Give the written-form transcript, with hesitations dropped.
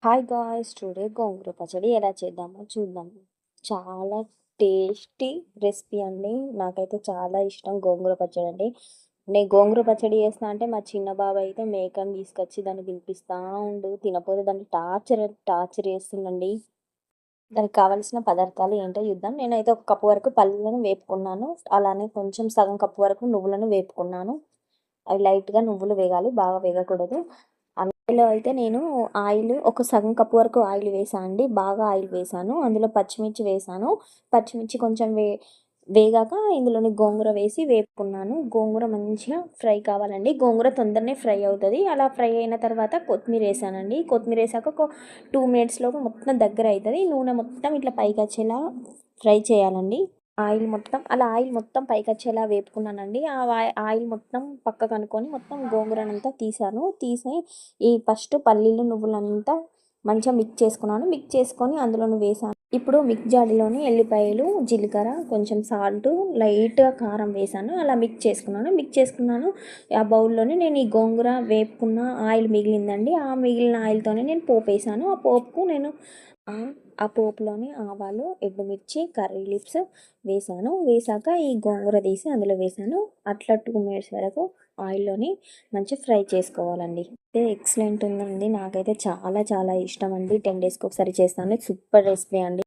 Hi guys, today గోంగూర పచ్చడి ఎలా చేద్దామో చూద్దాం. చాలా టేస్టీ రెసిపీ అండి. నాకైతే చాలా ఇష్టం గోంగూర పచ్చడి అండి. నేను గోంగూర పచ్చడి చేస్తా అంటే మా చిన్న బాబాయ్ అయితే మేకని తీసుకొచ్చి దాన్ని తినిపిస్తా ఉండు, తినపోతే దాన్ని టార్చర్ టార్చర్ చేస్తుండండి. దానికి కావాల్సిన పదార్థాలు ఏంటో చూద్దాం. నేనైతే ఒక కప్పు వరకు పల్లీలను వేపుకున్నాను. అలానే కొంచెం సగం కప్పు వరకు నువ్వులను వేపుకున్నాను. అవి లైట్గా నువ్వులు వేగాలి, బాగా వేగకూడదు. అందులో అయితే నేను ఒక సగం కప్పు వరకు ఆయిల్ వేసాను అండి. బాగా ఆయిల్ వేసాను. అందులో పచ్చిమిర్చి వేసాను. పచ్చిమిర్చి కొంచెం వేగాక ఇందులోని గోంగూర వేసి వేపుకున్నాను. గోంగూర మంచిగా ఫ్రై కావాలండి. గోంగూర తొందరనే ఫ్రై అవుతుంది. అలా ఫ్రై అయిన తర్వాత కొత్తిమీర వేసానండి. కొత్తిమీర వేసాక ఒక 2 మినిట్స్లోపు మొత్తం దగ్గర అవుతుంది. నూనె మొత్తం ఇట్లా పైకి వచ్చేలా ఫ్రై చేయాలండి. ఆయిల్ మొత్తం పైకి వచ్చేలా వేపుకున్నానండి. ఆయిల్ మొత్తం పక్కకు అనుకొని మొత్తం గోంగూరనంతా తీసి ఈ ఫస్ట్ పల్లీలు నువ్వులంతా మంచిగా మిక్స్ చేసుకున్నాను. మిక్స్ చేసుకొని అందులోనే వేసాను. ఇప్పుడు మిక్స్ జాడీలోని ఎల్లిపాయలు, జీలకర్ర, కొంచెం సాల్ట్, లైట్గా కారం వేసాను. అలా మిక్స్ చేసుకున్నాను. ఆ బౌల్లోనే నేను ఈ గోంగూర వేపుకున్న ఆయిల్ మిగిలిందండి. ఆ మిగిలిన ఆయిల్తోనే నేను పోపు వేసాను. ఆ పోపుకు నేను ఆ పోపులోని ఆవాలు, ఎండుమిర్చి, కర్రీ లీవ్స్ వేసాక ఈ గోంగూర తీసి అందులో వేసాను. అట్లా 2 మినిట్స్ వరకు ఆయిల్లోని మంచిగా ఫ్రై చేసుకోవాలండి. అయితే ఎక్సలెంట్ ఉందండి. నాకైతే చాలా చాలా ఇష్టం అండి. 10 డేస్కి ఒకసారి చేస్తాను. సూపర్ రెసిపీ అండి.